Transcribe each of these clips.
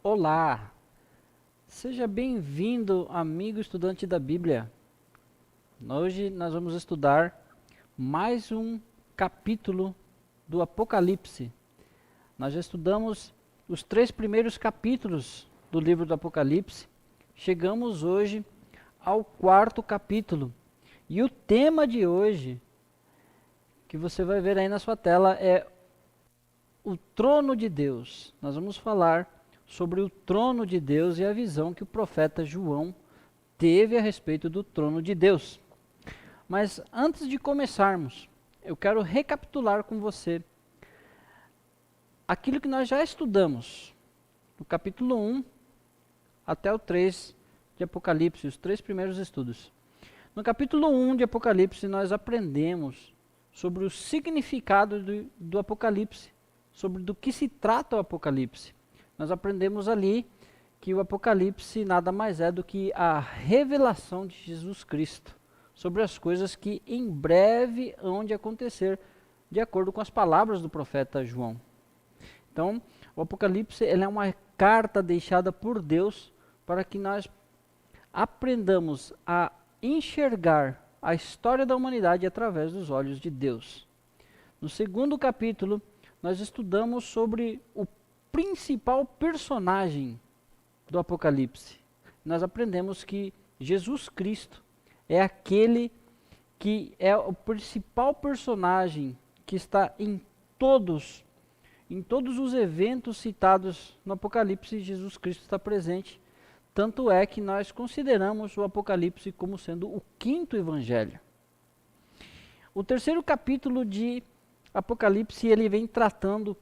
Olá, seja bem-vindo, amigo estudante da Bíblia. Hoje nós vamos estudar mais um capítulo do Apocalipse. Nós já estudamos os 3 primeiros capítulos do livro do Apocalipse. Chegamos hoje ao 4º capítulo. E o tema de hoje, que você vai ver aí na sua tela, é o trono de Deus. Nós vamos falar sobre o trono de Deus e a visão que o profeta João teve a respeito do trono de Deus. Mas antes de começarmos, eu quero recapitular com você aquilo que nós já estudamos, do capítulo 1 até o 3 de Apocalipse, os 3 primeiros estudos. No capítulo 1 de Apocalipse, nós aprendemos sobre o significado do Apocalipse, sobre do que se trata o Apocalipse. Nós aprendemos ali que o Apocalipse nada mais é do que a revelação de Jesus Cristo sobre as coisas que em breve hão de acontecer, de acordo com as palavras do profeta João. Então, o Apocalipse ele é uma carta deixada por Deus para que nós aprendamos a enxergar a história da humanidade através dos olhos de Deus. No segundo capítulo, nós estudamos sobre o principal personagem do Apocalipse. Nós aprendemos que Jesus Cristo é aquele que é o principal personagem que está em todos os eventos citados no Apocalipse. Jesus Cristo está presente. Tanto é que nós consideramos o Apocalipse como sendo o 5º evangelho. O terceiro capítulo de Apocalipse, ele vem tratando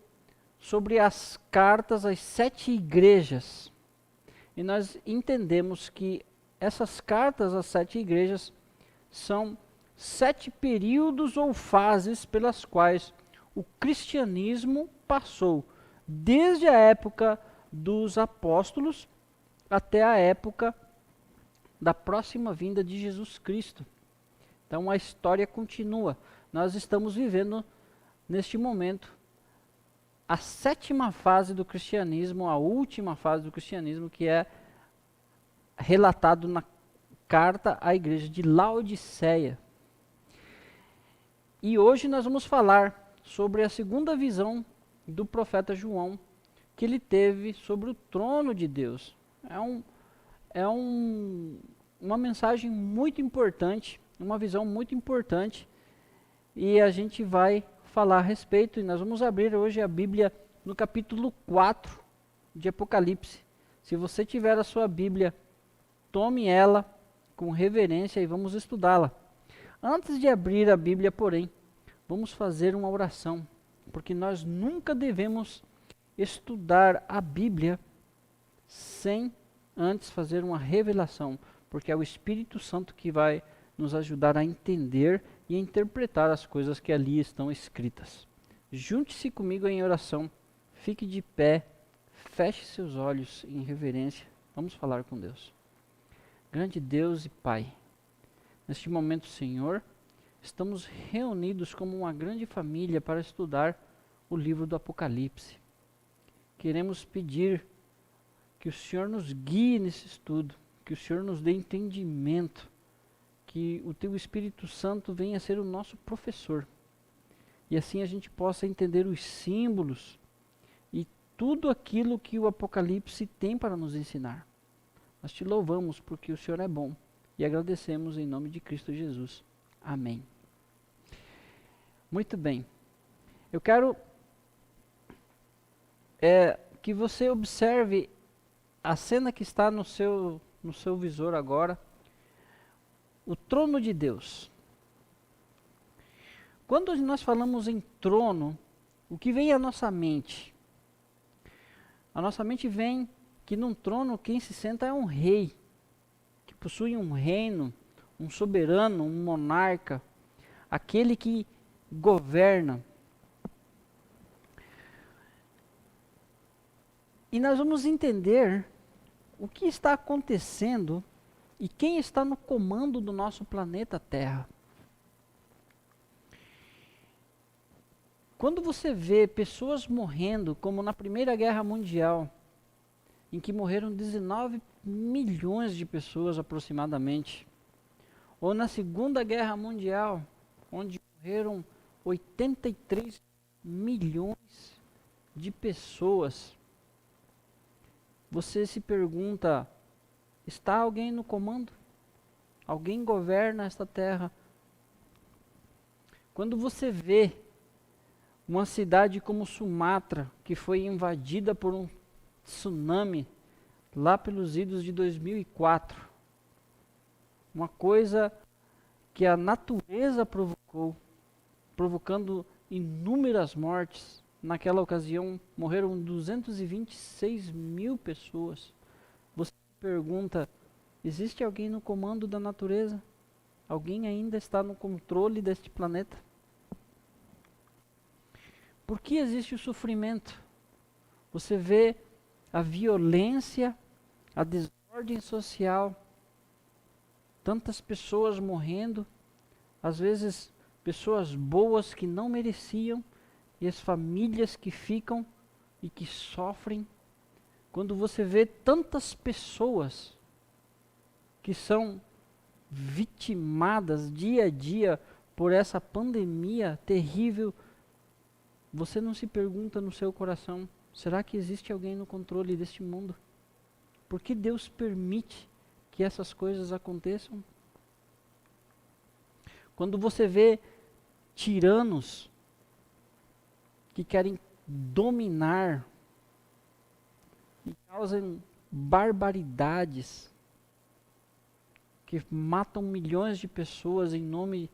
sobre as cartas às 7 igrejas. E nós entendemos que essas cartas às 7 igrejas são 7 períodos ou fases pelas quais o cristianismo passou, desde a época dos apóstolos até a época da próxima vinda de Jesus Cristo. Então a história continua. Nós estamos vivendo, neste momento, a 7ª fase do cristianismo, a última fase do cristianismo, que é relatado na carta à igreja de Laodiceia. E hoje nós vamos falar sobre a segunda visão do profeta João, que ele teve sobre o trono de Deus. Uma mensagem muito importante, uma visão muito importante, e a gente vai falar a respeito, e nós vamos abrir hoje a Bíblia no capítulo 4 de Apocalipse. Se você tiver a sua Bíblia, tome ela com reverência e vamos estudá-la. Antes de abrir a Bíblia, porém, vamos fazer uma oração, porque nós nunca devemos estudar a Bíblia sem antes fazer uma revelação, porque é o Espírito Santo que vai nos ajudar a entender e a interpretar as coisas que ali estão escritas. Junte-se comigo em oração, fique de pé, feche seus olhos em reverência, vamos falar com Deus. Grande Deus e Pai, neste momento, Senhor, estamos reunidos como uma grande família para estudar o livro do Apocalipse. Queremos pedir que o Senhor nos guie nesse estudo, que o Senhor nos dê entendimento, que o Teu Espírito Santo venha ser o nosso professor. E assim a gente possa entender os símbolos e tudo aquilo que o Apocalipse tem para nos ensinar. Nós te louvamos porque o Senhor é bom e agradecemos em nome de Cristo Jesus. Amém. Muito bem. Eu quero que você observe a cena que está no seu visor agora. O trono de Deus. Quando nós falamos em trono, o que vem à nossa mente? A nossa mente vem que num trono quem se senta é um rei, que possui um reino, um soberano, um monarca, aquele que governa. E nós vamos entender o que está acontecendo e quem está no comando do nosso planeta Terra. Quando você vê pessoas morrendo, como na Primeira Guerra Mundial, em que morreram 19 milhões de pessoas aproximadamente. Ou na Segunda Guerra Mundial, onde morreram 83 milhões de pessoas. Você se pergunta, está alguém no comando? Alguém governa esta terra? Quando você vê uma cidade como Sumatra, que foi invadida por um tsunami lá pelos idos de 2004, uma coisa que a natureza provocou, provocando inúmeras mortes. Naquela ocasião morreram 226 mil pessoas. Você pergunta, existe alguém no comando da natureza? Alguém ainda está no controle deste planeta? Por que existe o sofrimento? Você vê a violência, a desordem social, tantas pessoas morrendo, às vezes pessoas boas que não mereciam, e as famílias que ficam e que sofrem. Quando você vê tantas pessoas que são vitimadas dia a dia por essa pandemia terrível, você não se pergunta no seu coração, será que existe alguém no controle deste mundo? Por que Deus permite que essas coisas aconteçam? Quando você vê tiranos que querem dominar e causam barbaridades, que matam milhões de pessoas em nome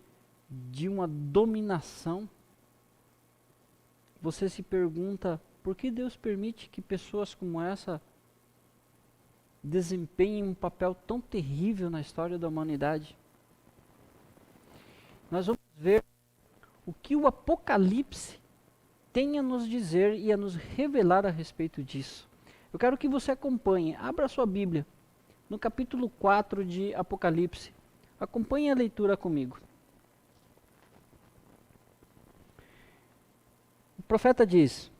de uma dominação, você se pergunta, por que Deus permite que pessoas como essa desempenhem um papel tão terrível na história da humanidade? Nós vamos ver o que o Apocalipse tem a nos dizer e a nos revelar a respeito disso. Eu quero que você acompanhe, abra sua Bíblia, no capítulo 4 de Apocalipse. Acompanhe a leitura comigo. O profeta diz,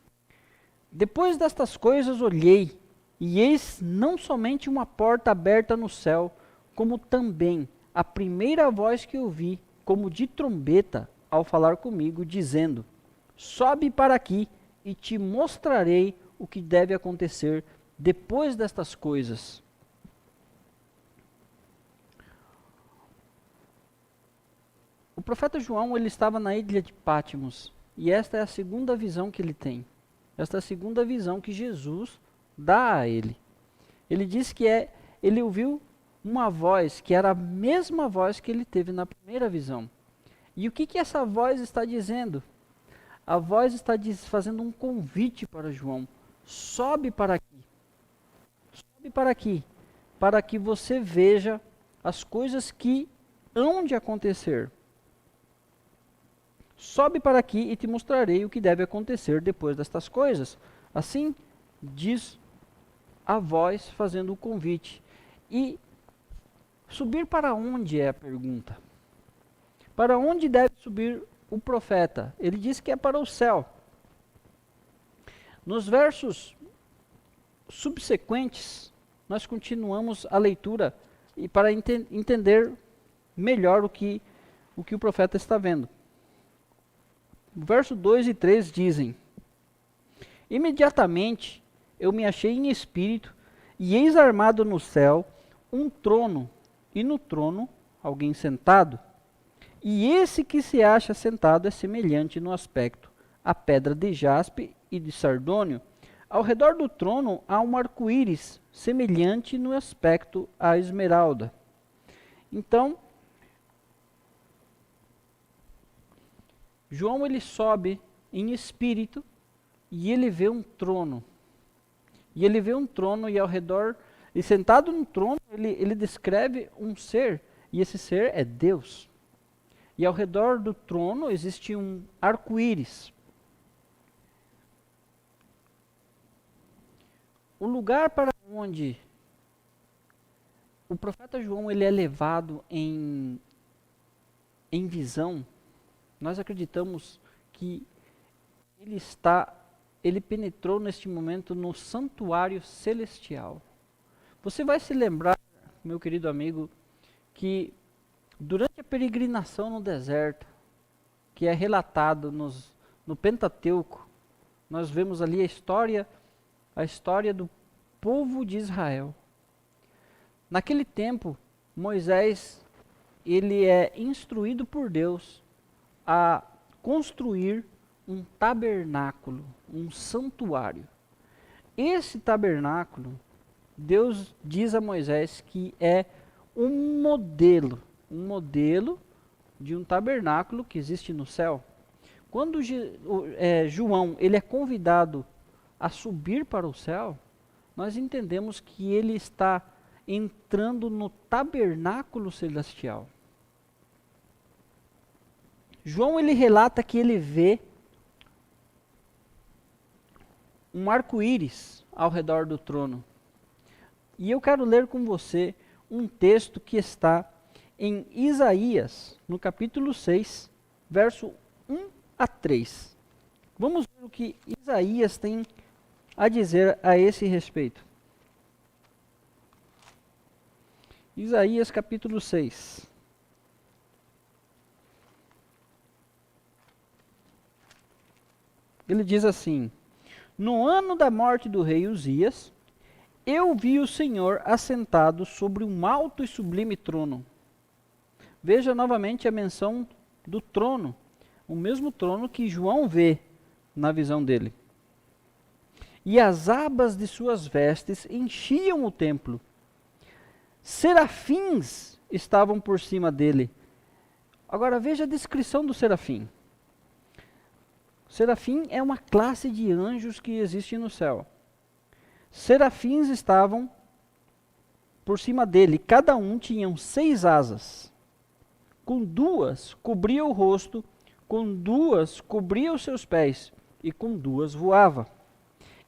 depois destas coisas olhei, e eis não somente uma porta aberta no céu, como também a primeira voz que ouvi, como de trombeta, ao falar comigo, dizendo, sobe para aqui e te mostrarei o que deve acontecer depois destas coisas. O profeta João, ele estava na ilha de Patmos, e esta é a segunda visão que ele tem. Esta é a segunda visão que Jesus dá a ele. Ele diz que ele ouviu uma voz, que era a mesma voz que ele teve na primeira visão. E o que essa voz está dizendo? A voz está fazendo um convite para João. Sobe para aqui. Sobe para aqui, para que você veja as coisas que hão de acontecer. Sobe para aqui e te mostrarei o que deve acontecer depois destas coisas. Assim diz a voz fazendo o convite. E subir para onde é a pergunta? Para onde deve subir o profeta? Ele diz que é para o céu. Nos versos subsequentes, nós continuamos a leitura e para entender melhor o que o profeta está vendo. Verso 2 e 3 dizem, imediatamente eu me achei em espírito, e eis armado no céu um trono, e no trono alguém sentado. E esse que se acha sentado é semelhante no aspecto à pedra de jaspe e de sardônio. Ao redor do trono há um arco-íris, semelhante no aspecto à esmeralda. Então, João ele sobe em espírito e ele vê um trono. E ele vê um trono e ao redor, e sentado no trono, ele descreve um ser, e esse ser é Deus. E ao redor do trono existe um arco-íris. O lugar para onde o profeta João ele é levado em visão, nós acreditamos que ele está ele penetrou neste momento no santuário celestial. Você vai se lembrar, meu querido amigo, que durante a peregrinação no deserto, que é relatado no Pentateuco, nós vemos ali a história do povo de Israel. Naquele tempo, Moisés, ele é instruído por Deus a construir um tabernáculo, um santuário. Esse tabernáculo, Deus diz a Moisés que é um modelo de um tabernáculo que existe no céu. Quando João ele é convidado a subir para o céu, nós entendemos que ele está entrando no tabernáculo celestial. João ele relata que ele vê um arco-íris ao redor do trono. E eu quero ler com você um texto que está em Isaías, no capítulo 6, verso 1 a 3. Vamos ver o que Isaías tem a dizer a esse respeito. Isaías capítulo 6. Ele diz assim: no ano da morte do rei Uzias, eu vi o Senhor assentado sobre um alto e sublime trono. Veja novamente a menção do trono, o mesmo trono que João vê na visão dele. E as abas de suas vestes enchiam o templo. Serafins estavam por cima dele. Agora veja a descrição do serafim. Serafim é uma classe de anjos que existe no céu. Serafins estavam por cima dele, cada um tinha 6 asas. Com 2 cobria o rosto, com 2 cobria os seus pés, e com 2 voava.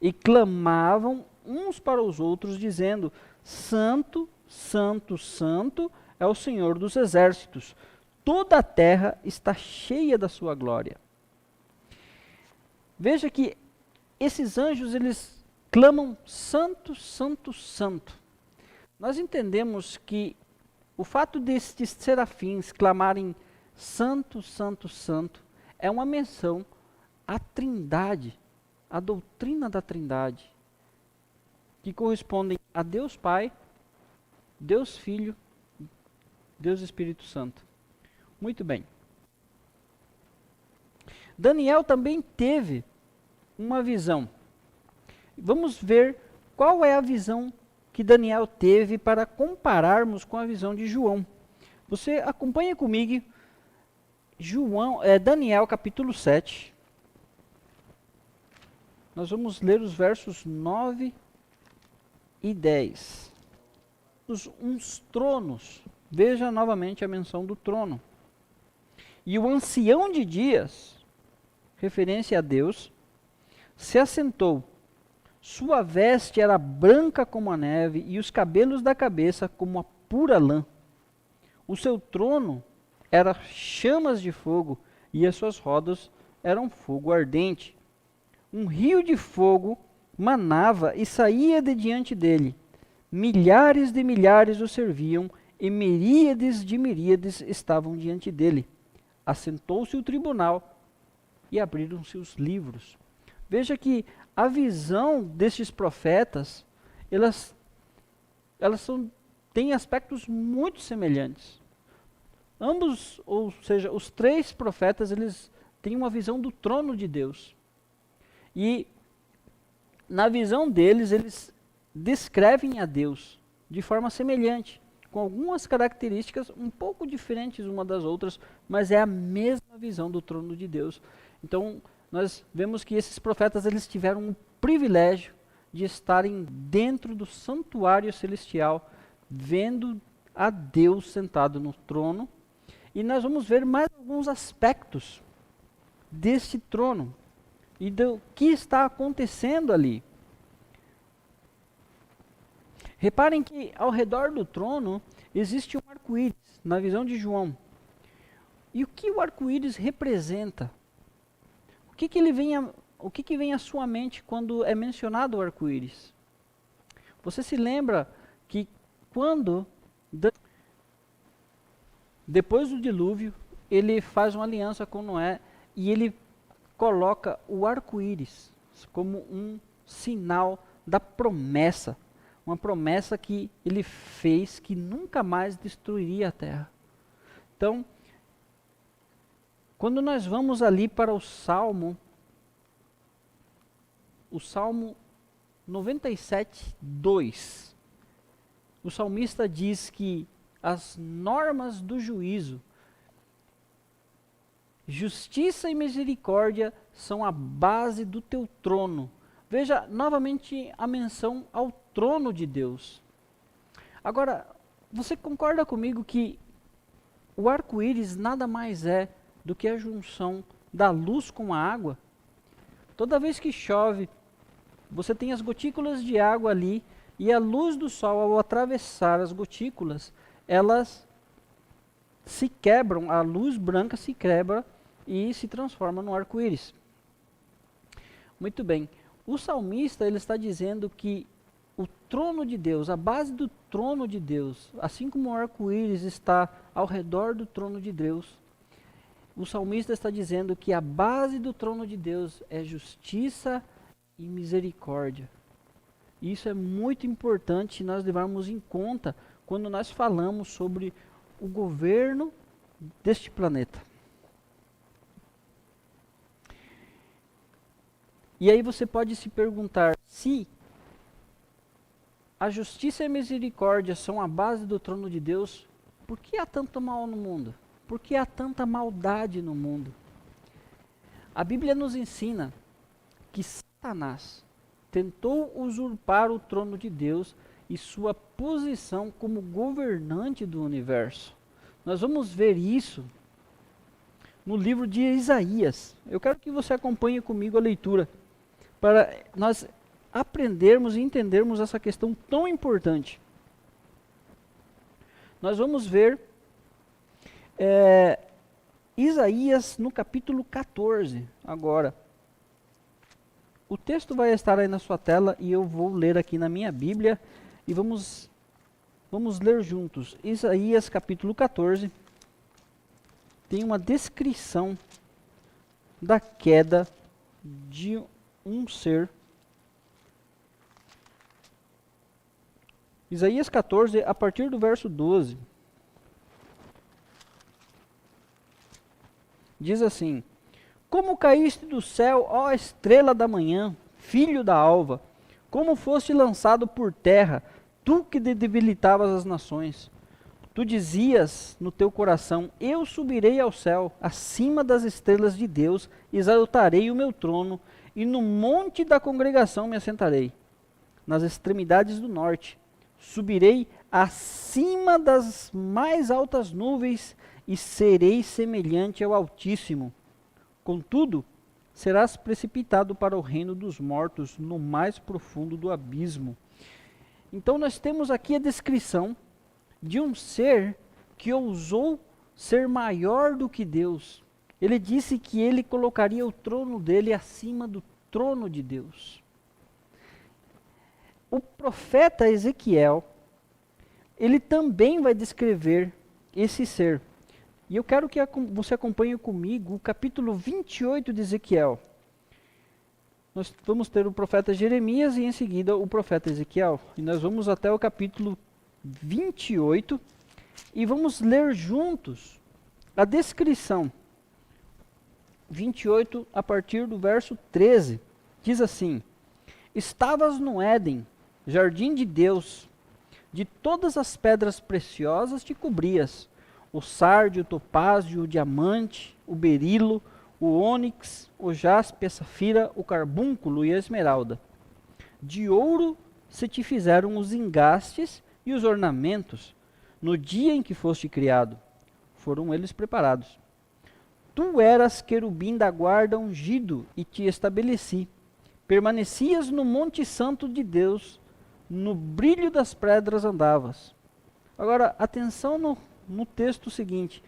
E clamavam uns para os outros, dizendo: Santo, Santo, Santo é o Senhor dos exércitos. Toda a terra está cheia da sua glória. Veja que esses anjos, eles clamam santo, santo, santo. Nós entendemos que o fato destes serafins clamarem santo, santo, santo, é uma menção à Trindade, à doutrina da Trindade, que correspondem a Deus Pai, Deus Filho, Deus Espírito Santo. Muito bem. Daniel também teve uma visão. Vamos ver qual é a visão que Daniel teve para compararmos com a visão de João. Você acompanha comigo Daniel capítulo 7. Nós vamos ler os versos 9 e 10. Uns tronos. Veja novamente a menção do trono. E o ancião de dias, referência a Deus, se assentou. Sua veste era branca como a neve e os cabelos da cabeça como a pura lã. O seu trono era chamas de fogo e as suas rodas eram fogo ardente. Um rio de fogo manava e saía de diante dele. Milhares de milhares o serviam e miríades de miríades estavam diante dele. Assentou-se o tribunal e abriram-se os livros. Veja que a visão destes profetas, elas têm aspectos muito semelhantes. Ambos, ou seja, os 3 profetas, eles têm uma visão do trono de Deus. E na visão deles, eles descrevem a Deus de forma semelhante, com algumas características um pouco diferentes uma das outras, mas é a mesma visão do trono de Deus. Então, nós vemos que esses profetas, eles tiveram o privilégio de estarem dentro do santuário celestial, vendo a Deus sentado no trono. E nós vamos ver mais alguns aspectos desse trono e do que está acontecendo ali. Reparem que ao redor do trono existe um arco-íris, na visão de João. E o que o arco-íris representa? O que ele vem o que vem à sua mente quando é mencionado o arco-íris? Você se lembra que quando, depois do dilúvio, ele faz uma aliança com Noé e ele coloca o arco-íris como um sinal da promessa. Uma promessa que ele fez que nunca mais destruiria a terra. Então, quando nós vamos ali para o Salmo 97, 2, o salmista diz que as normas do juízo, justiça e misericórdia são a base do teu trono. Veja novamente a menção ao trono de Deus. Agora, você concorda comigo que o arco-íris nada mais é do que a junção da luz com a água? Toda vez que chove, você tem as gotículas de água ali, e a luz do sol, ao atravessar as gotículas, elas se quebram, a luz branca se quebra e se transforma no arco-íris. Muito bem, o salmista ele está dizendo que o trono de Deus, a base do trono de Deus, assim como o arco-íris está ao redor do trono de Deus, o salmista está dizendo que a base do trono de Deus é justiça e misericórdia. Isso é muito importante nós levarmos em conta quando nós falamos sobre o governo deste planeta. E aí você pode se perguntar, se a justiça e a misericórdia são a base do trono de Deus, por que há tanto mal no mundo? Por que há tanta maldade no mundo? A Bíblia nos ensina que Satanás tentou usurpar o trono de Deus e sua posição como governante do universo. Nós vamos ver isso no livro de Isaías. Eu quero que você acompanhe comigo a leitura, para nós aprendermos e entendermos essa questão tão importante. Nós vamos ver Isaías no capítulo 14 agora. O texto vai estar aí na sua tela e eu vou ler aqui na minha Bíblia e vamos ler juntos. Isaías capítulo 14 tem uma descrição da queda de um ser. Isaías 14, a partir do verso 12. Diz assim: Como caíste do céu, ó estrela da manhã, filho da alva, como foste lançado por terra, tu que debilitavas as nações. Tu dizias no teu coração: eu subirei ao céu, acima das estrelas de Deus, exaltarei o meu trono, e no monte da congregação me assentarei, nas extremidades do norte. Subirei acima das mais altas nuvens, e serei semelhante ao Altíssimo. Contudo, serás precipitado para o reino dos mortos, no mais profundo do abismo. Então nós temos aqui a descrição de um ser que ousou ser maior do que Deus. Ele disse que ele colocaria o trono dele acima do trono de Deus. O profeta Ezequiel, ele também vai descrever esse ser. E eu quero que você acompanhe comigo o capítulo 28 de Ezequiel. Nós vamos ter o profeta Jeremias e em seguida o profeta Ezequiel. E nós vamos até o capítulo 28 e vamos ler juntos a descrição. 28 a partir do verso 13. Diz assim: Estavas no Éden, jardim de Deus, de todas as pedras preciosas te cobrias, o sárdio, o topázio, o diamante, o berilo, o ônix, o jaspe, a safira, o carbúnculo e a esmeralda. De ouro se te fizeram os engastes e os ornamentos, no dia em que foste criado, foram eles preparados. Tu eras querubim da guarda ungido e te estabeleci. Permanecias no monte santo de Deus, no brilho das pedras andavas. Agora, atenção no texto seguinte.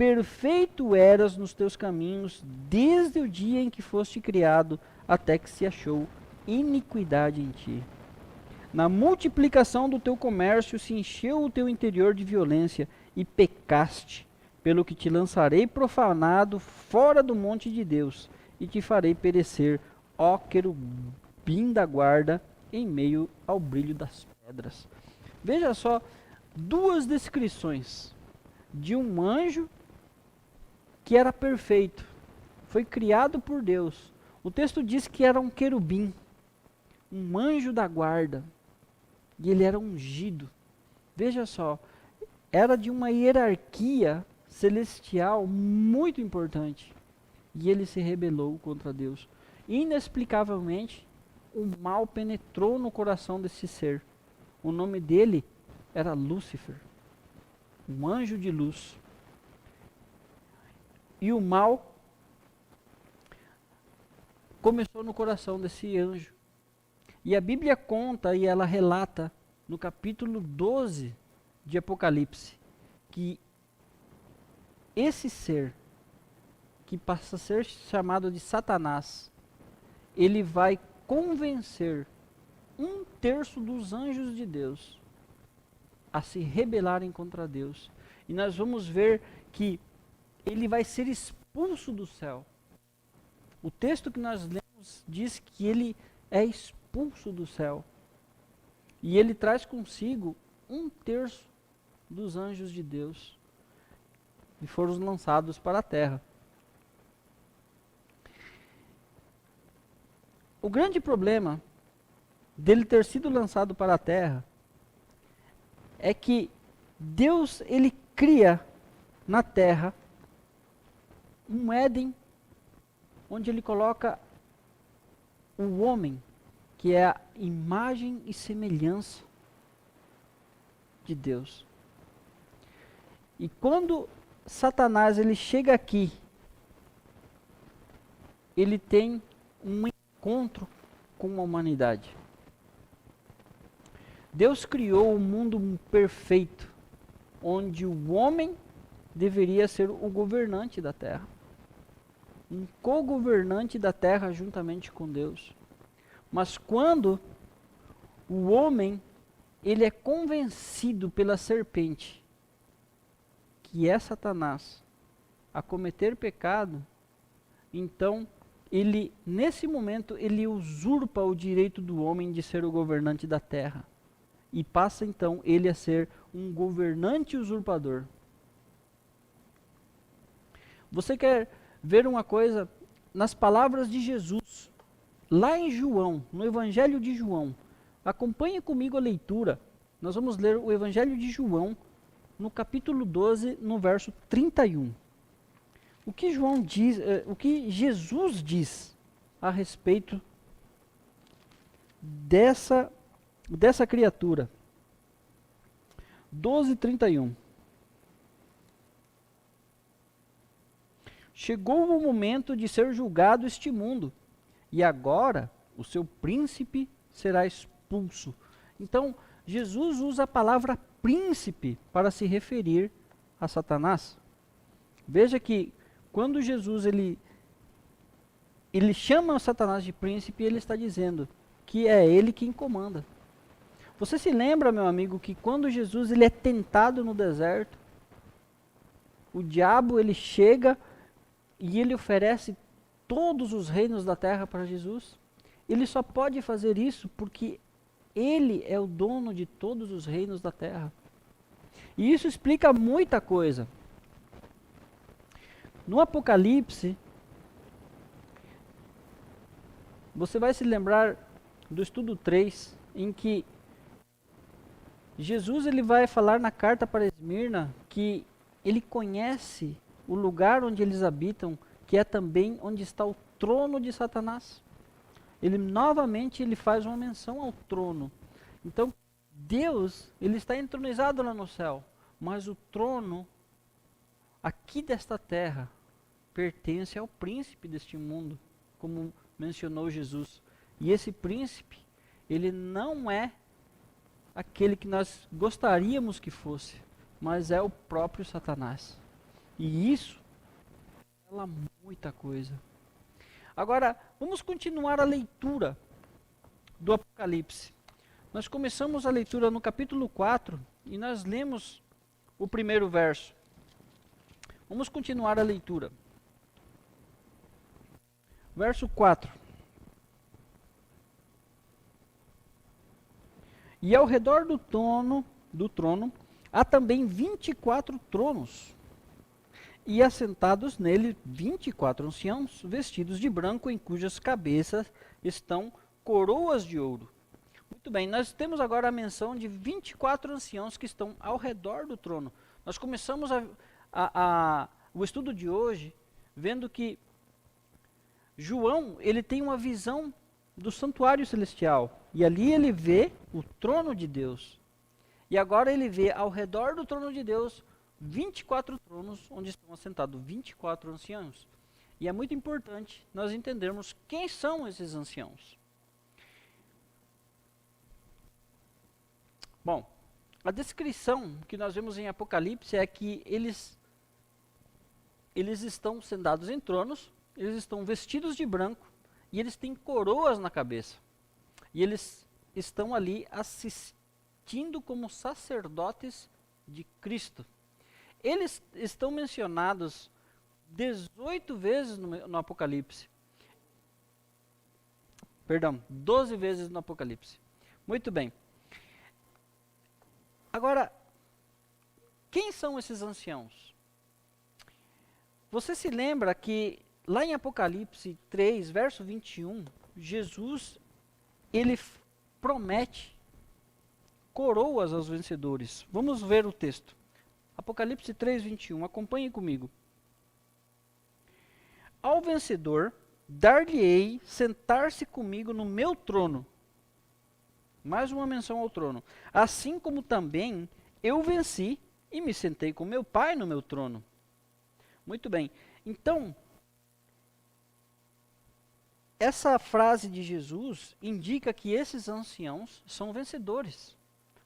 perfeito eras nos teus caminhos, desde o dia em que foste criado, até que se achou iniquidade em ti. Na multiplicação do teu comércio se encheu o teu interior de violência, e pecaste, pelo que te lançarei profanado fora do monte de Deus, e te farei perecer, ó querubim da guarda, em meio ao brilho das pedras. Veja só, duas descrições de um anjo que era perfeito, foi criado por Deus. O texto diz que era um querubim, um anjo da guarda, e ele era ungido. Veja só, era de uma hierarquia celestial muito importante, e ele se rebelou contra Deus. Inexplicavelmente, o mal penetrou no coração desse ser. O nome dele era Lúcifer, um anjo de luz. E o mal começou no coração desse anjo. E a Bíblia conta e ela relata no capítulo 12 de Apocalipse que esse ser, que passa a ser chamado de Satanás, ele vai convencer 1/3 dos anjos de Deus a se rebelarem contra Deus. E nós vamos ver que ele vai ser expulso do céu. O texto que nós lemos diz que ele é expulso do céu. E ele traz consigo 1/3 dos anjos de Deus. E foram lançados para a terra. O grande problema dele ter sido lançado para a terra é que Deus, ele cria na terra um Éden onde ele coloca o homem, que é a imagem e semelhança de Deus. E quando Satanás ele chega aqui, ele tem um encontro com a humanidade. Deus criou um mundo perfeito, onde o homem deveria ser o governante da terra. Um co-governante da terra juntamente com Deus. Mas quando o homem ele é convencido pela serpente, que é Satanás, a cometer pecado, então ele, nesse momento, ele usurpa o direito do homem de ser o governante da terra. E passa então ele a ser um governante usurpador. Você quer ver uma coisa? Nas palavras de Jesus, lá em João, no Evangelho de João, acompanhe comigo a leitura. Nós vamos ler o Evangelho de João, no capítulo 12, no verso 31. O que João diz, o que Jesus diz a respeito dessa criatura. 12:31. Chegou o momento de ser julgado este mundo, e agora o seu príncipe será expulso. Então, Jesus usa a palavra príncipe para se referir a Satanás. Veja que quando Jesus ele chama Satanás de príncipe, ele está dizendo que é ele quem comanda. Você se lembra, meu amigo, que quando Jesus ele é tentado no deserto, o diabo ele chega e ele oferece todos os reinos da terra para Jesus? Ele só pode fazer isso porque ele é o dono de todos os reinos da terra. E isso explica muita coisa. No Apocalipse, você vai se lembrar do estudo 3, em que Jesus ele vai falar na carta para Esmirna que ele conhece o lugar onde eles habitam, que é também onde está o trono de Satanás. Ele novamente ele faz uma menção ao trono. Então, Deus, ele está entronizado lá no céu, mas o trono aqui desta terra pertence ao príncipe deste mundo, como mencionou Jesus. E esse príncipe, ele não é aquele que nós gostaríamos que fosse, mas é o próprio Satanás. E isso fala muita coisa. Agora, vamos continuar a leitura do Apocalipse. Nós começamos a leitura no capítulo 4 e nós lemos o primeiro verso. Vamos continuar a leitura. Verso 4. E ao redor do trono há também 24 tronos, e assentados nele 24 anciãos, vestidos de branco, em cujas cabeças estão coroas de ouro. Muito bem, nós temos agora a menção de 24 anciãos que estão ao redor do trono. Nós começamos o estudo de hoje vendo que João, ele tem uma visão do santuário celestial. E ali ele vê o trono de Deus. E agora ele vê ao redor do trono de Deus 24 tronos onde estão assentados 24 anciãos. E é muito importante nós entendermos quem são esses anciãos. Bom, a descrição que nós vemos em Apocalipse é que eles estão sentados em tronos, eles estão vestidos de branco e eles têm coroas na cabeça. E eles estão ali assistindo como sacerdotes de Cristo. Eles estão mencionados 18 vezes no Apocalipse. Perdão, 12 vezes no Apocalipse. Muito bem. Agora, quem são esses anciãos? Você se lembra que lá em Apocalipse 3, verso 21, Jesus, ele promete coroas aos vencedores. Vamos ver o texto. Apocalipse 3, 21, acompanhe comigo. Ao vencedor, dar-lhe-ei sentar-se comigo no meu trono. Mais uma menção ao trono. Assim como também eu venci e me sentei com meu Pai no meu trono. Muito bem. Então, essa frase de Jesus indica que esses anciãos são vencedores.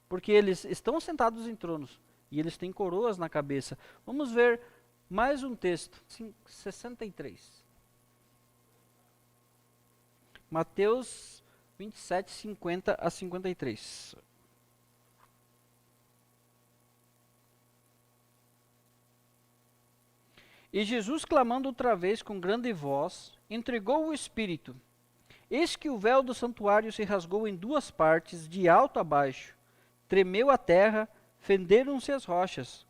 Porque eles estão sentados em tronos e eles têm coroas na cabeça. Vamos ver mais um texto. 63. Mateus 27, 50 a 53. E Jesus, clamando outra vez com grande voz, entregou o Espírito. Eis que o véu do santuário se rasgou em duas partes, de alto a baixo. Tremeu a terra, fenderam-se as rochas.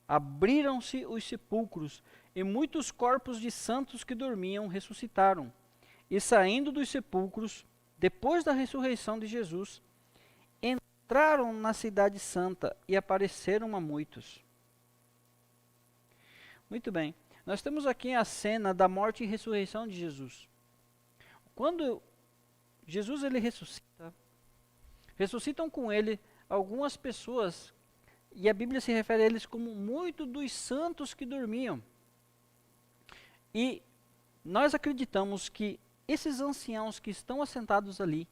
Abriram-se os sepulcros, e muitos corpos de santos que dormiam ressuscitaram. E saindo dos sepulcros, depois da ressurreição de Jesus, entraram na cidade santa e apareceram a muitos. Muito bem. Nós temos aqui a cena da morte e ressurreição de Jesus. Quando Jesus ele ressuscita, ressuscitam com ele algumas pessoas, e a Bíblia se refere a eles como muitos dos santos que dormiam. E nós acreditamos que esses anciãos que estão assentados ali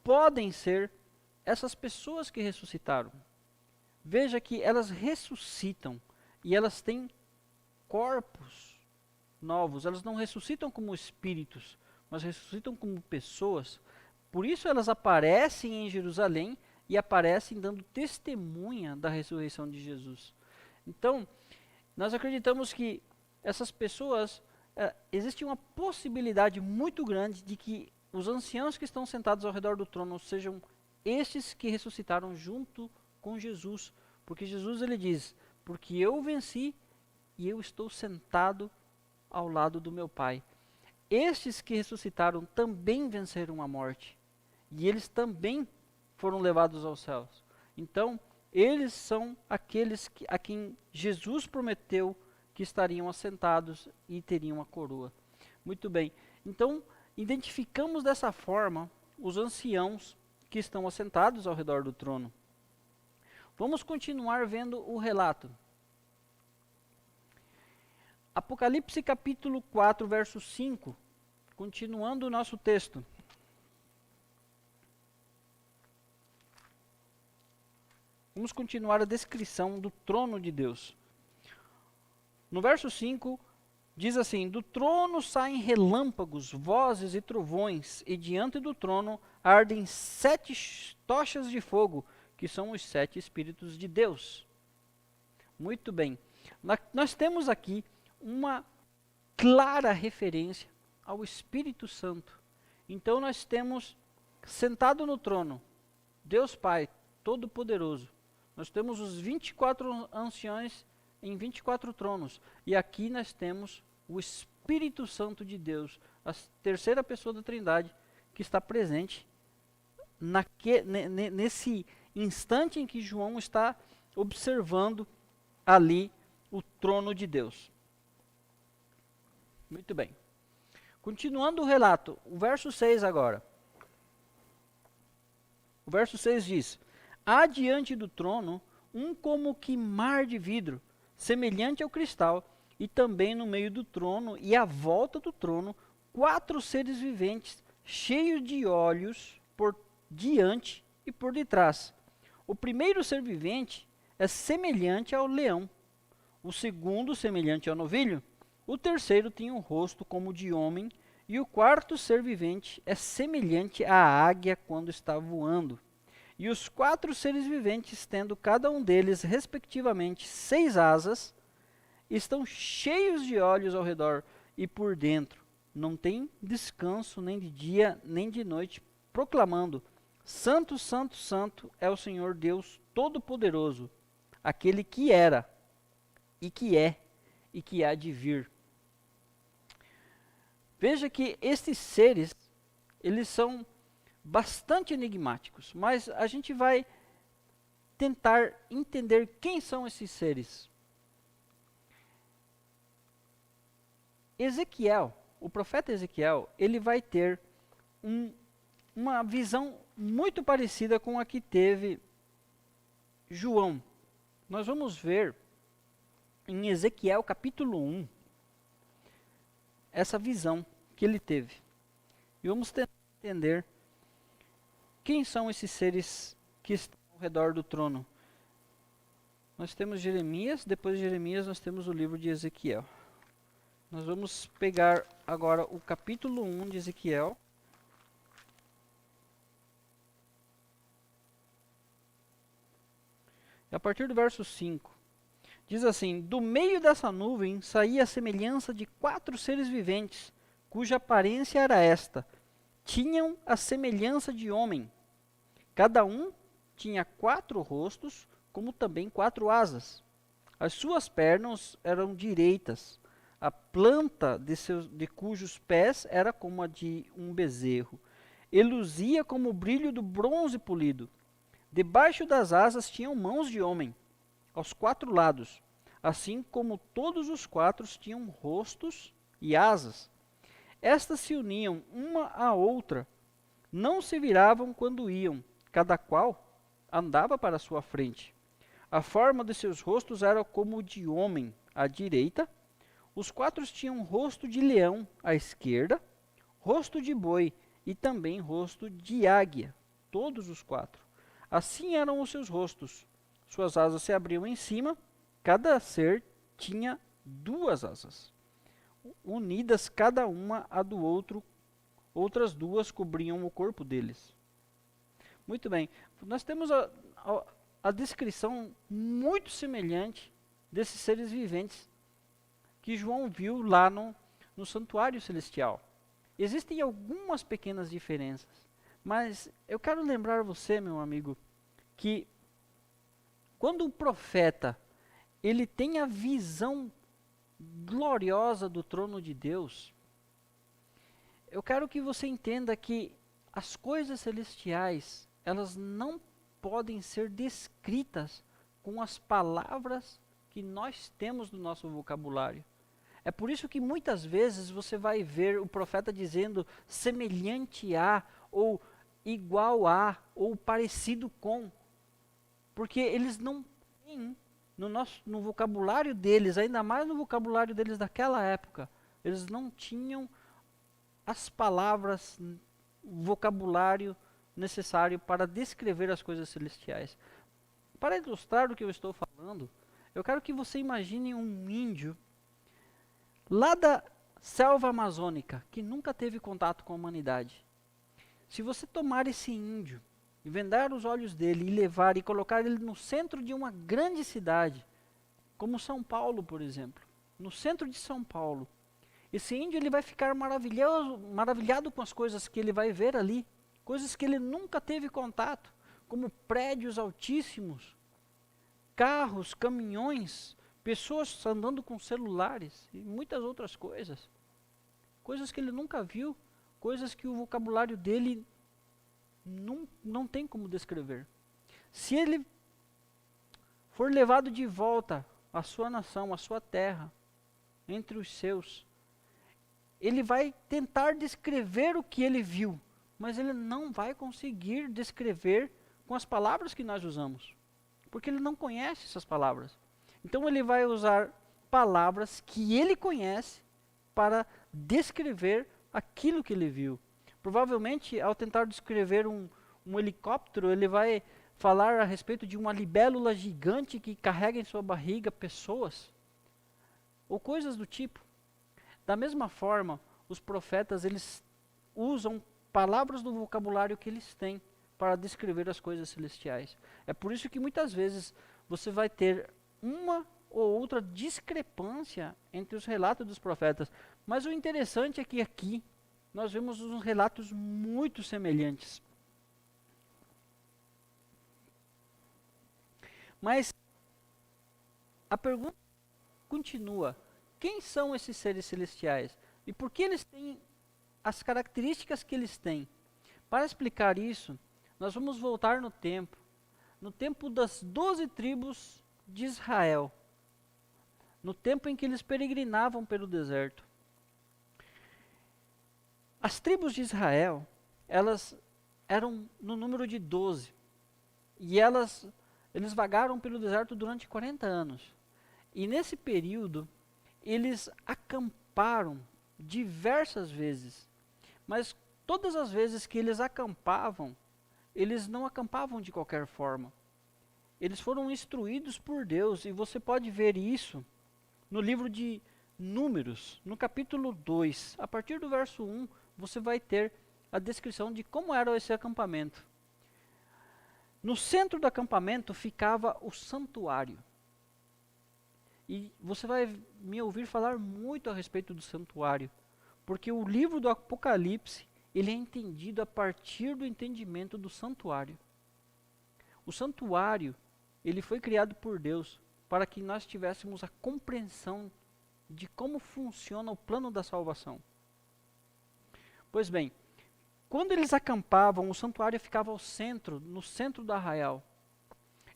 podem ser essas pessoas que ressuscitaram. Veja que elas ressuscitam e elas têm corpos novos. Elas não ressuscitam como espíritos, mas ressuscitam como pessoas. Por isso elas aparecem em Jerusalém e aparecem dando testemunha da ressurreição de Jesus. Então, nós acreditamos que essas pessoas, existe uma possibilidade muito grande de que os anciãos que estão sentados ao redor do trono sejam estes que ressuscitaram junto com Jesus. Porque Jesus ele diz, porque eu venci e eu estou sentado ao lado do meu Pai. Estes que ressuscitaram também venceram a morte. E eles também foram levados aos céus. Então, eles são aqueles a quem Jesus prometeu que estariam assentados e teriam a coroa. Muito bem. Então, identificamos dessa forma os anciãos que estão assentados ao redor do trono. Vamos continuar vendo o relato. Apocalipse capítulo 4, verso 5. Continuando o nosso texto. Vamos continuar a descrição do trono de Deus. No verso 5, diz assim: do trono saem relâmpagos, vozes e trovões, e diante do trono ardem 7 tochas de fogo, que são os 7 Espíritos de Deus. Muito bem. Nós temos aqui uma clara referência ao Espírito Santo. Então nós temos sentado no trono Deus Pai Todo-Poderoso. Nós temos os 24 anciões em 24 tronos. E aqui nós temos o Espírito Santo de Deus, a terceira pessoa da Trindade, que está presente nesse instante em que João está observando ali o trono de Deus. Muito bem. Continuando o relato, o verso 6 agora. O verso 6 diz: há diante do trono um como que mar de vidro, semelhante ao cristal, e também no meio do trono e à volta do trono, 4 seres viventes, cheios de olhos por diante e por detrás. O primeiro ser vivente é semelhante ao leão, o segundo semelhante ao novilho, o terceiro tinha um rosto como de homem, e o quarto ser vivente é semelhante à águia quando está voando. E os 4 seres viventes, tendo cada um deles, respectivamente, 6 asas, estão cheios de olhos ao redor e por dentro. Não tem descanso nem de dia nem de noite, proclamando: Santo, Santo, Santo é o Senhor Deus Todo-Poderoso, aquele que era, e que é, e que há de vir. Veja que estes seres, eles são bastante enigmáticos, mas a gente vai tentar entender quem são esses seres. Ezequiel, o profeta Ezequiel, ele vai ter uma visão muito parecida com a que teve João. Nós vamos ver em Ezequiel capítulo 1, essa visão que ele teve. E vamos tentar entender quem são esses seres que estão ao redor do trono. Nós temos Jeremias, depois de Jeremias nós temos o livro de Ezequiel. Nós vamos pegar agora o capítulo 1 de Ezequiel. A partir do verso 5. Diz assim: do meio dessa nuvem saía a semelhança de 4 seres viventes, cuja aparência era esta: tinham a semelhança de homem. Cada um tinha 4 rostos, como também 4 asas. As suas pernas eram direitas. A planta de cujos pés era como a de um bezerro. E luzia como o brilho do bronze polido. Debaixo das asas tinham mãos de homem, aos 4 lados, assim como todos os 4 tinham rostos e asas. Estas se uniam uma à outra, não se viravam quando iam, cada qual andava para a sua frente. A forma de seus rostos era como de homem à direita, os 4 tinham rosto de leão à esquerda, rosto de boi e também rosto de águia, todos os 4. Assim eram os seus rostos. Suas asas se abriam em cima, cada ser tinha 2 asas, unidas cada uma à do outro, outras 2 cobriam o corpo deles. Muito bem, nós temos a descrição muito semelhante desses seres viventes que João viu lá no santuário celestial. Existem algumas pequenas diferenças, mas eu quero lembrar você, meu amigo, que quando o profeta ele tem a visão gloriosa do trono de Deus, eu quero que você entenda que as coisas celestiais, elas não podem ser descritas com as palavras que nós temos no nosso vocabulário. É por isso que muitas vezes você vai ver o profeta dizendo semelhante a, ou igual a, ou parecido com. Porque eles não têm no vocabulário deles, ainda mais no vocabulário deles daquela época, eles não tinham as palavras, o vocabulário necessário para descrever as coisas celestiais. Para ilustrar o que eu estou falando, eu quero que você imagine um índio lá da selva amazônica, que nunca teve contato com a humanidade, se você tomar esse índio e vendar os olhos dele e levar e colocar ele no centro de uma grande cidade, como São Paulo, por exemplo, no centro de São Paulo, esse índio ele vai ficar maravilhado com as coisas que ele vai ver ali, coisas que ele nunca teve contato, como prédios altíssimos, carros, caminhões, pessoas andando com celulares e muitas outras coisas. Coisas que ele nunca viu, coisas que o vocabulário dele não tem como descrever. Se ele for levado de volta à sua nação, à sua terra, entre os seus, ele vai tentar descrever o que ele viu, mas ele não vai conseguir descrever com as palavras que nós usamos, porque ele não conhece essas palavras. Então ele vai usar palavras que ele conhece para descrever aquilo que ele viu. Provavelmente, ao tentar descrever um helicóptero, ele vai falar a respeito de uma libélula gigante que carrega em sua barriga pessoas, ou coisas do tipo. Da mesma forma, os profetas, eles usam palavras do vocabulário que eles têm para descrever as coisas celestiais. É por isso que muitas vezes você vai ter uma ou outra discrepância entre os relatos dos profetas. Mas o interessante é que aqui nós vemos uns relatos muito semelhantes. Mas a pergunta continua: quem são esses seres celestiais? E por que eles têm as características que eles têm? Para explicar isso, nós vamos voltar no tempo das 12 tribos de Israel, no tempo em que eles peregrinavam pelo deserto. As tribos de Israel, elas eram no número de 12, e eles vagaram pelo deserto durante 40 anos. E nesse período, eles acamparam diversas vezes, mas todas as vezes que eles acampavam, eles não acampavam de qualquer forma. Eles foram instruídos por Deus, e você pode ver isso no livro de Números, no capítulo 2. A partir do verso 1, você vai ter a descrição de como era esse acampamento. No centro do acampamento ficava o santuário. E você vai me ouvir falar muito a respeito do santuário, porque o livro do Apocalipse, ele é entendido a partir do entendimento do santuário. O santuário, ele foi criado por Deus para que nós tivéssemos a compreensão de como funciona o plano da salvação. Pois bem, quando eles acampavam, o santuário ficava no centro do arraial.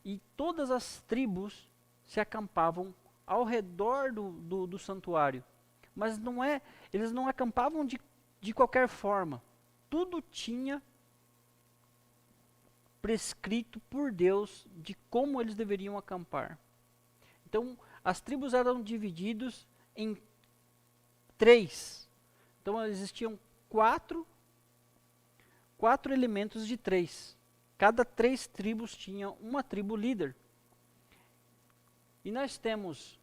E todas as tribos se acampavam ao redor do santuário. Mas eles não acampavam de qualquer forma. Tudo tinha prescrito por Deus de como eles deveriam acampar. Então, as tribos eram divididas em 3. Então, existiam quatro elementos de 3. Cada 3 tribos tinha uma tribo líder. E nós temos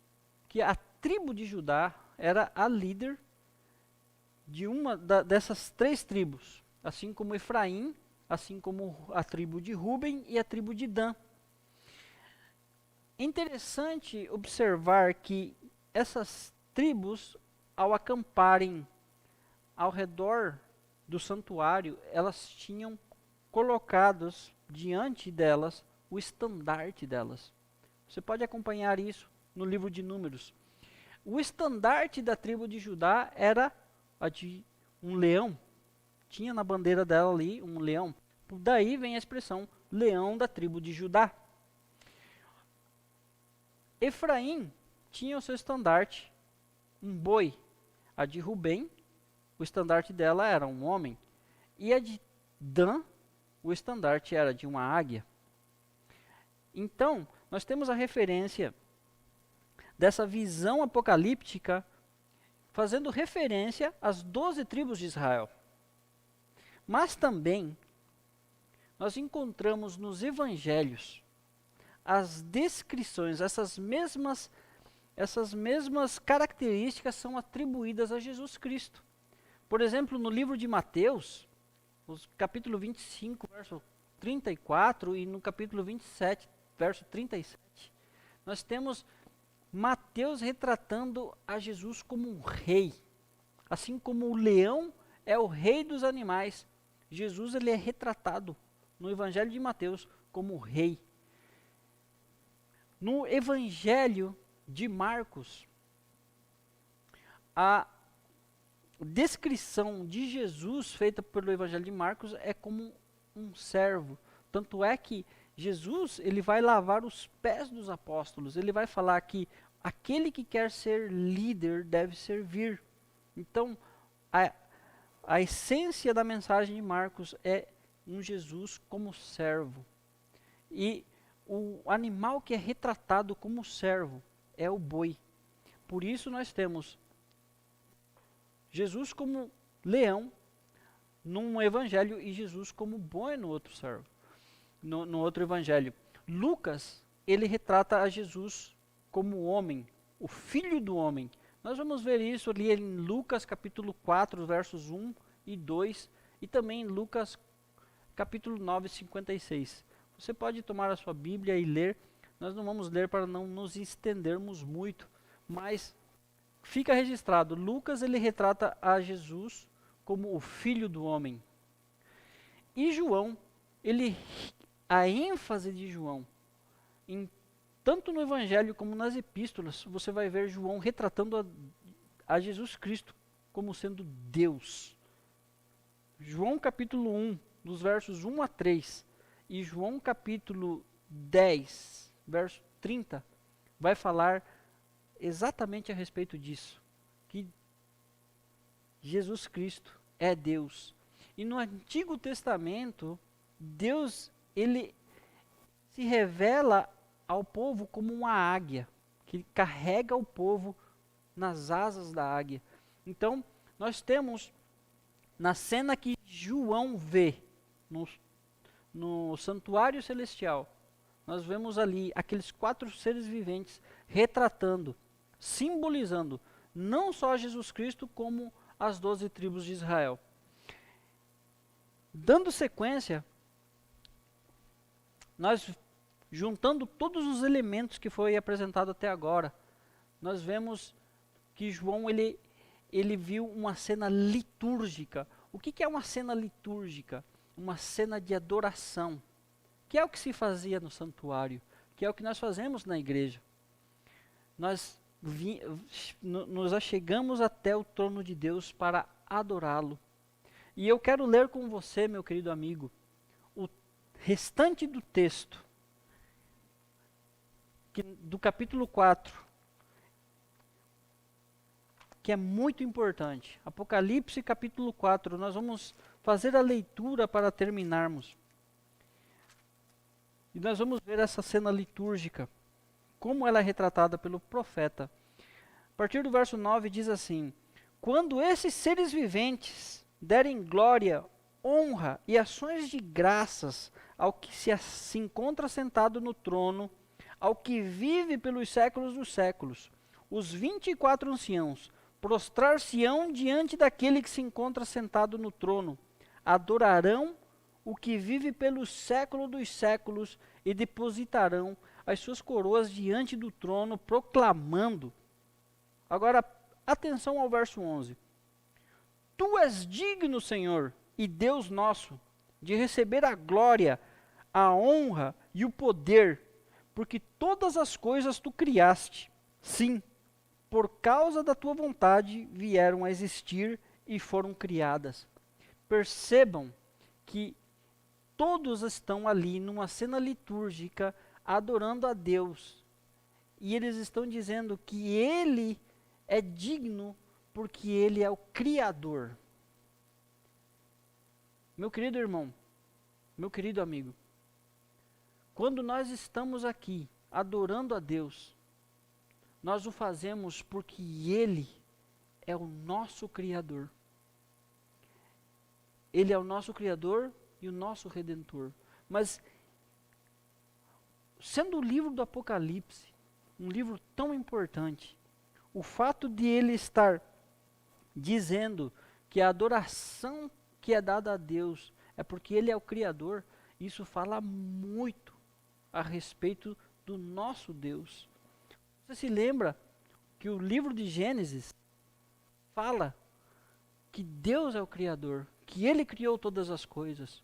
que a tribo de Judá era a líder de uma dessas 3 tribos, assim como Efraim, assim como a tribo de Ruben e a tribo de Dan. É interessante observar que essas tribos, ao acamparem ao redor do santuário, elas tinham colocados diante delas o estandarte delas. Você pode acompanhar isso no livro de Números. O estandarte da tribo de Judá era a de um leão. Tinha na bandeira dela ali um leão. Daí vem a expressão leão da tribo de Judá. Efraim tinha o seu estandarte, um boi. A de Rubem, o estandarte dela era um homem. E a de Dan, o estandarte era de uma águia. Então, nós temos a referência dessa visão apocalíptica fazendo referência às 12 tribos de Israel. Mas também nós encontramos nos evangelhos as descrições, essas mesmas essas mesmas características são atribuídas a Jesus Cristo. Por exemplo, no livro de Mateus, capítulo 25, verso 34, e no capítulo 27, verso 37, nós temos Mateus retratando a Jesus como um rei. Assim como o leão é o rei dos animais, Jesus ele é retratado no Evangelho de Mateus como rei. No Evangelho de Marcos, a descrição de Jesus feita pelo Evangelho de Marcos é como um servo. Tanto é que Jesus ele vai lavar os pés dos apóstolos. Ele vai falar que aquele que quer ser líder deve servir. Então, a essência da mensagem de Marcos é um Jesus como servo. E o animal que é retratado como servo é o boi. Por isso nós temos Jesus como leão num evangelho e Jesus como boi no outro servo, no outro evangelho. Lucas, ele retrata a Jesus como homem, o filho do homem. Nós vamos ver isso ali em Lucas capítulo 4, versos 1 e 2, e também em Lucas capítulo 9, 56. Você pode tomar a sua Bíblia e ler. Nós não vamos ler para não nos estendermos muito, mas fica registrado, Lucas ele retrata a Jesus como o filho do homem. E João, a ênfase de João, tanto no Evangelho como nas epístolas, você vai ver João retratando a Jesus Cristo como sendo Deus. João capítulo 1, dos versos 1 a 3, e João capítulo 10, verso 30, vai falar exatamente a respeito disso, que Jesus Cristo é Deus. E no Antigo Testamento, Deus, ele se revela ao povo como uma águia, que carrega o povo nas asas da águia. Então, nós temos, na cena que João vê, no santuário celestial, nós vemos ali aqueles 4 seres viventes retratando, simbolizando não só Jesus Cristo, como as 12 tribos de Israel. Dando sequência, nós juntando todos os elementos que foi apresentado até agora, nós vemos que João ele viu uma cena litúrgica. O que é uma cena litúrgica? Uma cena de adoração, que é o que se fazia no santuário, que é o que nós fazemos na igreja. Nós nos achegamos até o trono de Deus para adorá-lo. E eu quero ler com você, meu querido amigo, o restante do texto, do capítulo 4, que é muito importante. Apocalipse capítulo 4, nós vamos fazer a leitura para terminarmos. E nós vamos ver essa cena litúrgica, como ela é retratada pelo profeta. A partir do verso 9 diz assim: quando esses seres viventes derem glória, honra e ações de graças ao que se encontra sentado no trono, ao que vive pelos séculos dos séculos, os 24 anciãos prostrar-se-ão diante daquele que se encontra sentado no trono, adorarão o que vive pelos séculos dos séculos e depositarão as suas coroas diante do trono, proclamando. Agora, atenção ao verso 11. Tu és digno, Senhor, e Deus nosso, de receber a glória, a honra e o poder, porque todas as coisas tu criaste. Sim, por causa da tua vontade vieram a existir e foram criadas. Percebam que todos estão ali numa cena litúrgica adorando a Deus. E eles estão dizendo que Ele é digno porque Ele é o Criador. Meu querido irmão, meu querido amigo, quando nós estamos aqui adorando a Deus, nós o fazemos porque Ele é o nosso Criador. Ele é o nosso Criador e o nosso Redentor. Mas, sendo o livro do Apocalipse um livro tão importante, o fato de ele estar dizendo que a adoração que é dada a Deus é porque Ele é o Criador, isso fala muito a respeito do nosso Deus. Você se lembra que o livro de Gênesis fala que Deus é o Criador, que Ele criou todas as coisas.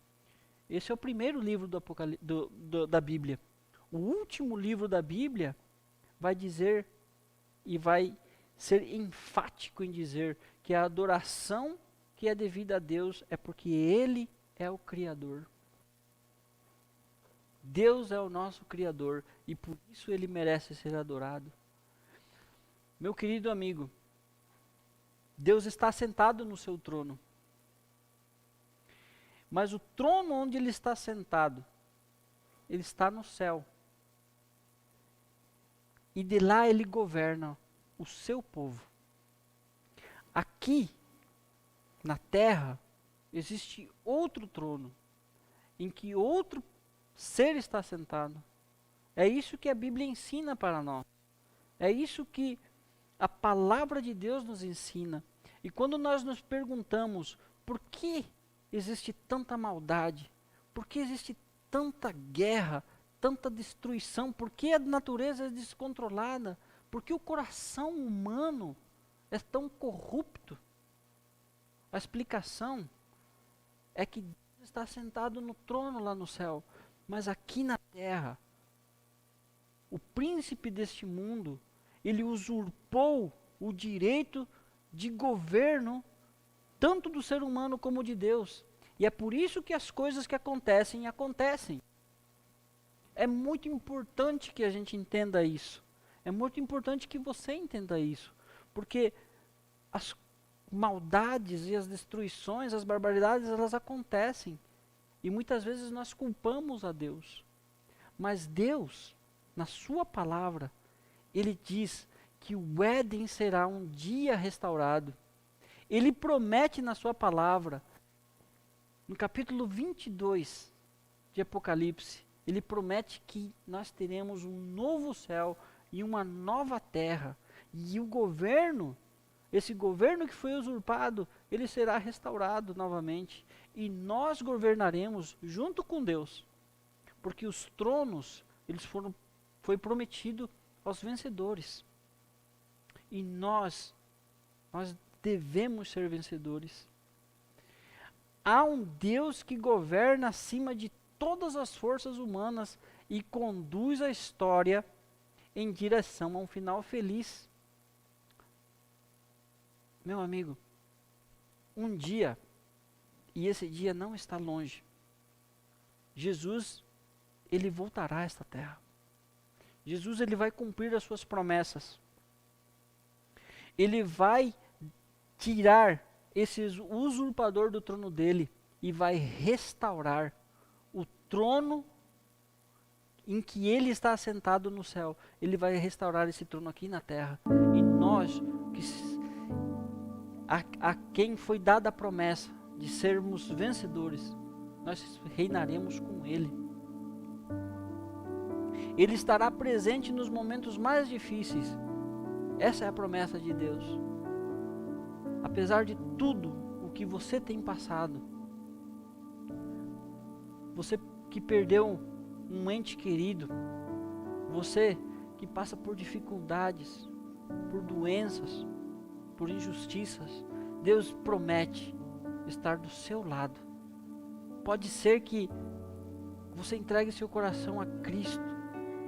Esse é o primeiro livro da Bíblia. O último livro da Bíblia vai dizer e vai ser enfático em dizer que a adoração que é devida a Deus é porque Ele é o Criador. Deus é o nosso Criador e por isso Ele merece ser adorado. Meu querido amigo, Deus está sentado no seu trono. Mas o trono onde Ele está sentado, Ele está no céu. E de lá Ele governa o seu povo. Aqui, na terra, existe outro trono, em que outro ser está sentado. É isso que a Bíblia ensina para nós. É isso que a palavra de Deus nos ensina. E quando nós nos perguntamos por que existe tanta maldade, por que existe tanta guerra, tanta destruição, por que a natureza é descontrolada, por que o coração humano é tão corrupto? A explicação é que Deus está sentado no trono lá no céu, mas aqui na terra, o príncipe deste mundo, ele usurpou o direito de governo, tanto do ser humano como de Deus. E é por isso que as coisas que acontecem, acontecem. É muito importante que a gente entenda isso. É muito importante que você entenda isso. Porque as maldades e as destruições, as barbaridades, elas acontecem. E muitas vezes nós culpamos a Deus. Mas Deus, na sua palavra, Ele diz que o Éden será um dia restaurado. Ele promete na sua palavra, no capítulo 22 de Apocalipse, Ele promete que nós teremos um novo céu e uma nova terra. E o governo, esse governo que foi usurpado, ele será restaurado novamente. E nós governaremos junto com Deus. Porque os tronos, foi prometido aos vencedores. E nós devemos ser vencedores. Há um Deus que governa acima de todas as forças humanas e conduz a história em direção a um final feliz. Meu amigo, um dia, e esse dia não está longe, Jesus, Ele voltará a esta terra. Jesus, Ele vai cumprir as suas promessas. Ele vai tirar esse usurpador do trono dele e vai restaurar o trono em que ele está assentado no céu. Ele vai restaurar esse trono aqui na terra. E nós, a quem foi dada a promessa de sermos vencedores, nós reinaremos com Ele. Ele estará presente nos momentos mais difíceis. Essa é a promessa de Deus. Apesar de tudo o que você tem passado, você que perdeu um ente querido, você que passa por dificuldades, por doenças, por injustiças, Deus promete estar do seu lado. Pode ser que você entregue seu coração a Cristo,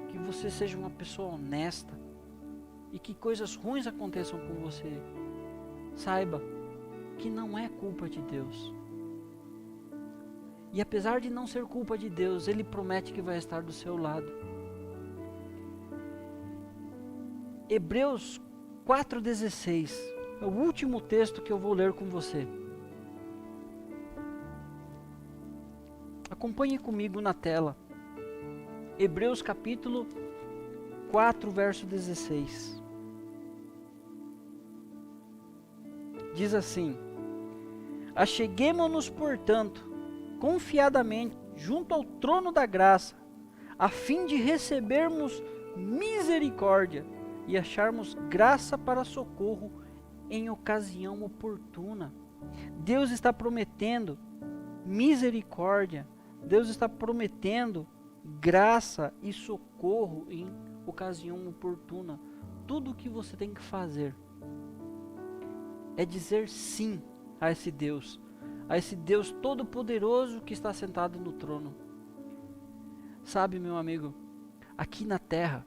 que você seja uma pessoa honesta e que coisas ruins aconteçam com você. Saiba que não é culpa de Deus. E apesar de não ser culpa de Deus, Ele promete que vai estar do seu lado. Hebreus 4,16 é o último texto que eu vou ler com você. Acompanhe comigo na tela. Hebreus capítulo 4, verso 16. Diz assim: acheguemo-nos, portanto, confiadamente junto ao trono da graça, a fim de recebermos misericórdia e acharmos graça para socorro em ocasião oportuna. Deus está prometendo misericórdia, Deus está prometendo graça e socorro em ocasião oportuna. Tudo o que você tem que fazer é dizer sim a esse Deus todo-poderoso que está sentado no trono. Sabe, meu amigo, aqui na terra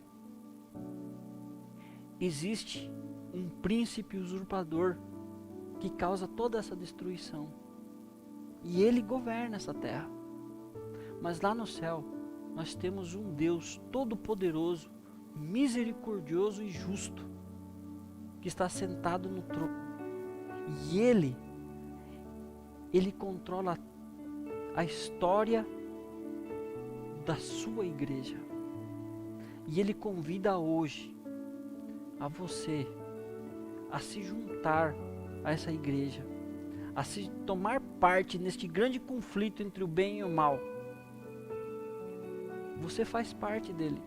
existe um príncipe usurpador que causa toda essa destruição. E ele governa essa terra. Mas lá no céu, nós temos um Deus todo-poderoso, misericordioso e justo, que está sentado no trono. E ele controla a história da sua igreja. E ele convida hoje a você a se juntar a essa igreja, a se tomar parte neste grande conflito entre o bem e o mal. Você faz parte dele.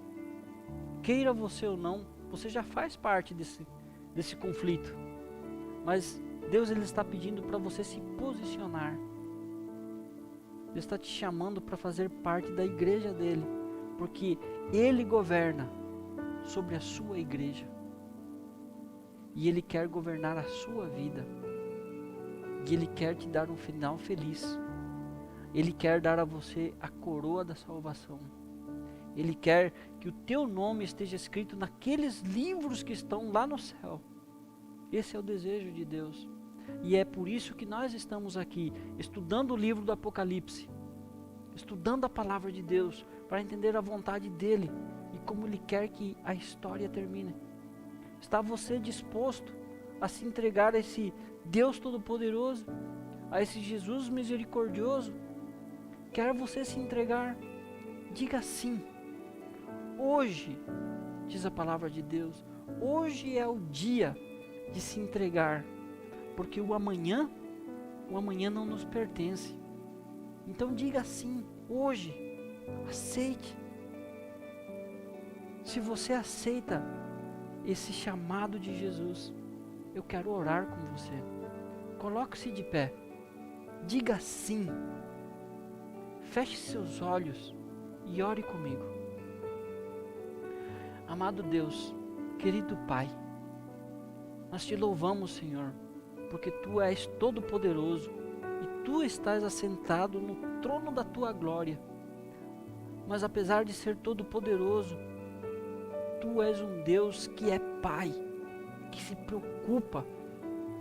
Queira você ou não, você já faz parte desse conflito. Mas Deus, ele está pedindo para você se posicionar. Ele está te chamando para fazer parte da igreja dele, porque ele governa sobre a sua igreja. E ele quer governar a sua vida. E ele quer te dar um final feliz. Ele quer dar a você a coroa da salvação. Ele quer que o teu nome esteja escrito naqueles livros que estão lá no céu. Esse é o desejo de Deus. E é por isso que nós estamos aqui, estudando o livro do Apocalipse, estudando a palavra de Deus, para entender a vontade dele e como ele quer que a história termine. Está você disposto a se entregar a esse Deus Todo-Poderoso, a esse Jesus misericordioso? Quer você se entregar? Diga sim. Hoje, diz a palavra de Deus, hoje é o dia de se entregar, porque o amanhã não nos pertence. Então diga sim, hoje, aceite. Se você aceita esse chamado de Jesus, eu quero orar com você. Coloque-se de pé, diga sim, feche seus olhos e ore comigo. Amado Deus, querido Pai, nós te louvamos, Senhor, porque Tu és todo-poderoso e Tu estás assentado no trono da Tua glória. Mas apesar de ser todo-poderoso, Tu és um Deus que é Pai, que se preocupa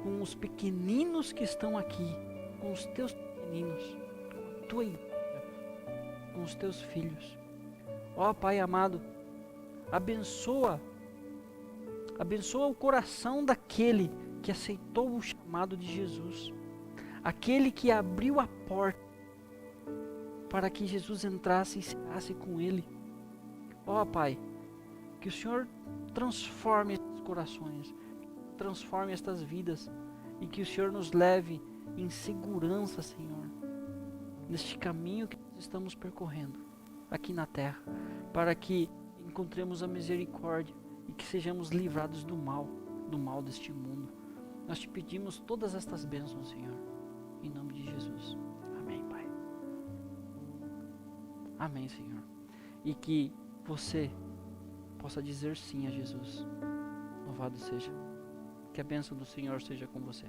com os pequeninos que estão aqui, com os Teus pequeninos, com a Tua igreja, com os Teus filhos. Ó Pai amado, abençoa o coração daquele que aceitou o chamado de Jesus, aquele que abriu a porta para que Jesus entrasse e ceasse com ele. Ó Pai, que o Senhor transforme esses corações, transforme estas vidas e que o Senhor nos leve em segurança, Senhor, neste caminho que nós estamos percorrendo aqui na terra, para que encontremos a misericórdia e que sejamos livrados do mal deste mundo. Nós te pedimos todas estas bênçãos, Senhor, em nome de Jesus. Amém, Pai. Amém, Senhor. E que você possa dizer sim a Jesus. Louvado seja. Que a bênção do Senhor seja com você.